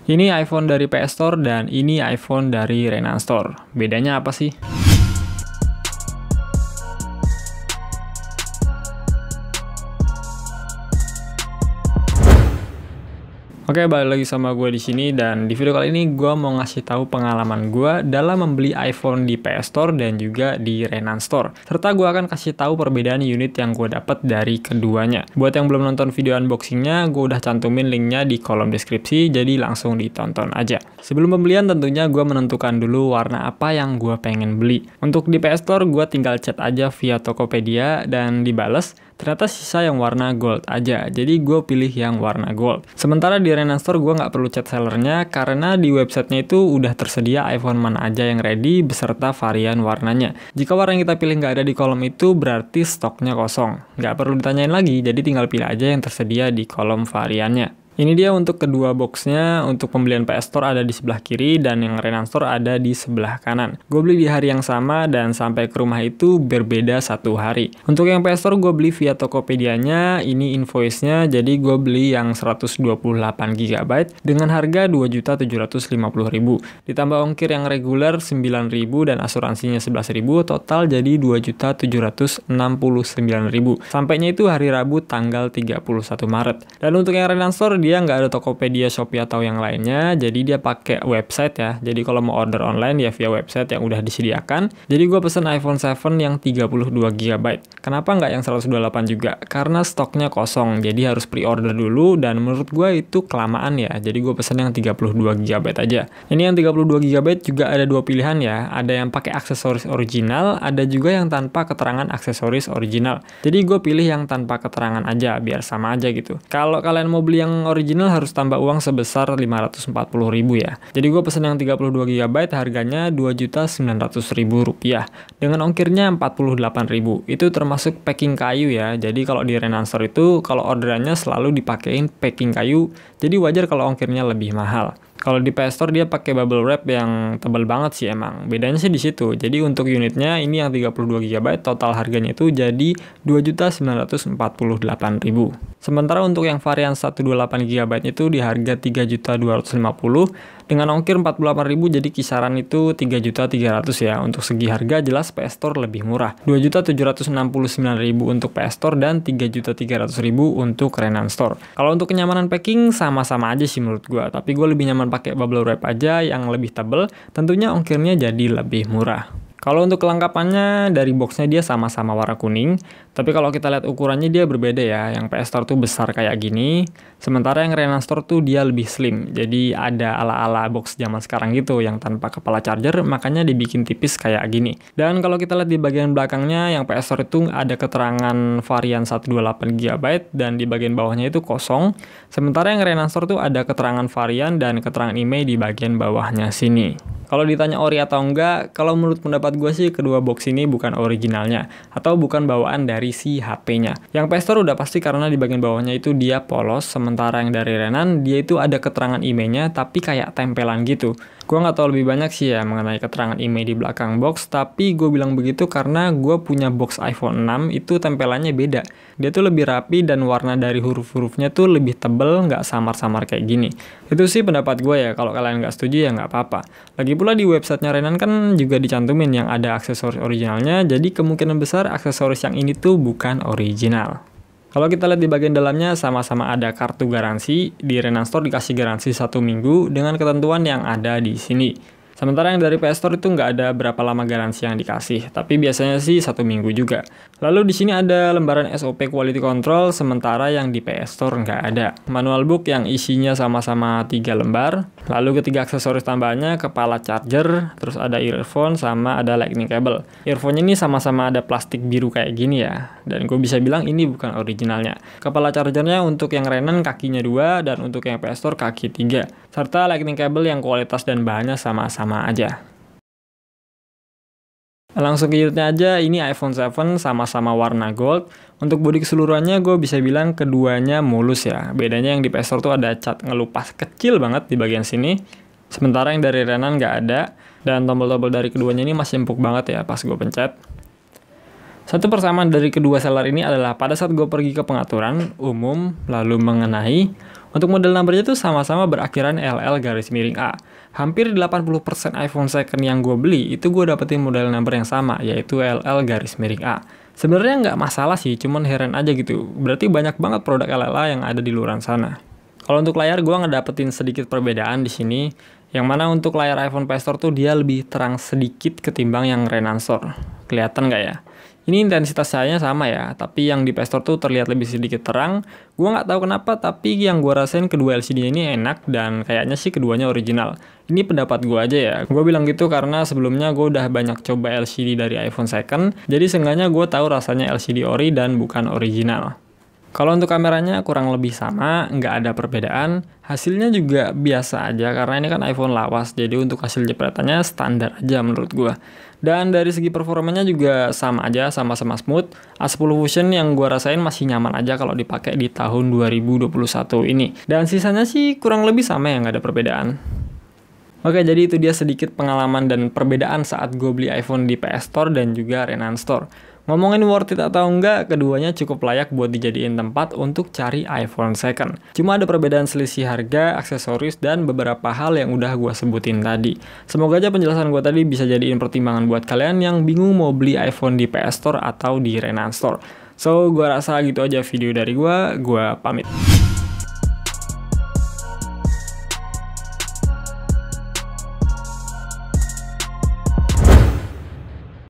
Ini iPhone dari PS Store dan ini iPhone dari Renan Store. Bedanya apa sih? Oke, balik lagi sama gue di sini, dan di video kali ini gue mau ngasih tahu pengalaman gue dalam membeli iPhone di PS Store dan juga di Renan Store. Serta gue akan kasih tahu perbedaan unit yang gue dapat dari keduanya. Buat yang belum nonton video unboxingnya, gue udah cantumin linknya di kolom deskripsi, jadi langsung ditonton aja. Sebelum pembelian tentunya gue menentukan dulu warna apa yang gue pengen beli. Untuk di PS Store gue tinggal chat aja via Tokopedia dan dibales. Ternyata sisa yang warna gold aja, jadi gue pilih yang warna gold. Sementara di Renan Store gue nggak perlu chat sellernya karena di websitenya itu udah tersedia iPhone mana aja yang ready beserta varian warnanya. Jika warna yang kita pilih nggak ada di kolom itu berarti stoknya kosong. Nggak perlu ditanyain lagi, jadi tinggal pilih aja yang tersedia di kolom variannya. Ini dia untuk kedua boxnya. Untuk pembelian PS Store ada di sebelah kiri dan yang Renan Store ada di sebelah kanan. Gue beli di hari yang sama dan sampai ke rumah itu berbeda satu hari. Untuk yang PS Store gue beli via Tokopedia-nya, ini invoice-nya, jadi gue beli yang 128 GB dengan harga 2.750.000. Ditambah ongkir yang reguler 9.000 dan asuransinya 11.000, total jadi 2.769.000. Sampainya itu hari Rabu tanggal 31 Maret. Dan untuk yang Renan Store dia nggak ada Tokopedia, Shopee atau yang lainnya, jadi dia pakai website ya. Jadi kalau mau order online ya via website yang udah disediakan. Jadi gue pesen iPhone 7 yang 32 GB. Kenapa nggak yang 128 juga? Karena stoknya kosong, jadi harus pre-order dulu dan menurut gue itu kelamaan ya. Jadi gue pesen yang 32 GB aja. Ini yang 32 GB juga ada dua pilihan ya. Ada yang pakai aksesoris original, ada juga yang tanpa keterangan aksesoris original. Jadi gue pilih yang tanpa keterangan aja biar sama aja gitu. Kalau kalian mau beli yang original harus tambah uang sebesar 540.000 ya. Jadi gue pesen yang 32 GB harganya Rp2.900.000 dengan ongkirnya 48.000. Itu termasuk packing kayu ya. Jadi kalau di Renan Store itu kalau orderannya selalu dipakein packing kayu, jadi wajar kalau ongkirnya lebih mahal. Kalau di PS Store dia pakai bubble wrap yang tebal banget sih emang. Bedanya sih di situ. Jadi untuk unitnya ini yang 32 GB total harganya itu jadi Rp2.948.000. Sementara untuk yang varian 128 GB itu di harga Rp3.250.000 dengan ongkir 48.000, jadi kisaran itu 3.300.000 ya. Untuk segi harga jelas PS Store lebih murah. 2.769.000 untuk PS Store dan 3.300.000 untuk Renan Store. Kalau untuk kenyamanan packing sama-sama aja sih menurut gua, tapi gue lebih nyaman pakai bubble wrap aja yang lebih tebel, tentunya ongkirnya jadi lebih murah. Kalau untuk kelengkapannya, dari boxnya dia sama-sama warna kuning, tapi kalau kita lihat ukurannya dia berbeda ya. Yang PS Store tuh besar kayak gini, sementara yang Renan Store tuh dia lebih slim. Jadi ada ala-ala box zaman sekarang gitu, yang tanpa kepala charger, makanya dibikin tipis kayak gini. Dan kalau kita lihat di bagian belakangnya, yang PS Store itu ada keterangan varian 128 GB, dan di bagian bawahnya itu kosong. Sementara yang Renan Store tuh ada keterangan varian dan keterangan email di bagian bawahnya sini. Kalau ditanya ori atau enggak, kalau menurut pendapat gue sih kedua box ini bukan originalnya atau bukan bawaan dari si HP-nya. Yang PS Store udah pasti karena di bagian bawahnya itu dia polos, sementara yang dari Renan dia itu ada keterangan emailnya tapi kayak tempelan gitu. Gue nggak tahu lebih banyak sih ya mengenai keterangan email di belakang box, tapi gue bilang begitu karena gue punya box iPhone 6 itu tempelannya beda. Dia tuh lebih rapi dan warna dari huruf-hurufnya tuh lebih tebel, nggak samar-samar kayak gini. Itu sih pendapat gue ya, kalau kalian nggak setuju ya nggak apa-apa. Lagi pula di websitenya Renan kan juga dicantumin yang ada aksesoris originalnya, jadi kemungkinan besar aksesoris yang ini tuh bukan original. Kalau kita lihat di bagian dalamnya sama-sama ada kartu garansi. Di Renan Store dikasih garansi 1 minggu dengan ketentuan yang ada di sini. Sementara yang dari PS Store itu nggak ada berapa lama garansi yang dikasih, tapi biasanya sih 1 minggu juga. Lalu di sini ada lembaran SOP Quality Control, sementara yang di PS Store nggak ada. Manual book yang isinya sama-sama 3 lembar. Lalu ketiga aksesoris tambahannya kepala charger, terus ada earphone sama ada lightning cable. Earphone ini sama-sama ada plastik biru kayak gini ya, dan gue bisa bilang ini bukan originalnya. Kepala chargernya untuk yang Renan kakinya 2 dan untuk yang PS Store kaki 3. Serta lightning cable yang kualitas dan bahannya sama-sama aja. Langsung ke unitnya aja, ini iPhone 7 sama-sama warna gold. Untuk bodi keseluruhannya gue bisa bilang keduanya mulus ya. Bedanya yang di PS Store tuh ada cat ngelupas kecil banget di bagian sini. Sementara yang dari Renan nggak ada. Dan tombol-tombol dari keduanya ini masih empuk banget ya pas gue pencet. Satu persamaan dari kedua seller ini adalah pada saat gue pergi ke pengaturan umum lalu mengenai, Untuk model numbernya tuh sama-sama berakhiran LL_A. Hampir 80% iPhone second yang gue beli itu gue dapetin model number yang sama, yaitu LL_A. Sebenarnya nggak masalah sih, cuman heran aja gitu. Berarti banyak banget produk LLA yang ada di luaran sana. Kalau untuk layar gue ngedapetin sedikit perbedaan di sini, yang mana untuk layar iPhone Play Store tuh dia lebih terang sedikit ketimbang yang Renan Store. Kelihatan nggak ya? Ini intensitas cahayanya sama ya, tapi yang di Play Store tuh terlihat lebih sedikit terang. Gue nggak tahu kenapa, tapi yang gue rasain kedua LCD ini enak dan kayaknya sih keduanya original. Ini pendapat gue aja ya. Gue bilang gitu karena sebelumnya gue udah banyak coba LCD dari iPhone second, jadi seenggaknya gue tahu rasanya LCD ori dan bukan original. Kalau untuk kameranya kurang lebih sama, nggak ada perbedaan. Hasilnya juga biasa aja karena ini kan iPhone lawas, jadi untuk hasil jepretannya standar aja menurut gua. Dan dari segi performanya juga sama aja, sama-sama smooth. A10 Fusion yang gua rasain masih nyaman aja kalau dipakai di tahun 2021 ini. Dan sisanya sih kurang lebih sama ya, nggak ada perbedaan. Oke, jadi itu dia sedikit pengalaman dan perbedaan saat gue beli iPhone di PS Store dan juga Renan Store. Ngomongin worth it atau enggak, keduanya cukup layak buat dijadiin tempat untuk cari iPhone second. Cuma ada perbedaan selisih harga, aksesoris, dan beberapa hal yang udah gue sebutin tadi. Semoga aja penjelasan gue tadi bisa jadiin pertimbangan buat kalian yang bingung mau beli iPhone di PS Store atau di Renan Store. So, gue rasa gitu aja video dari gue pamit.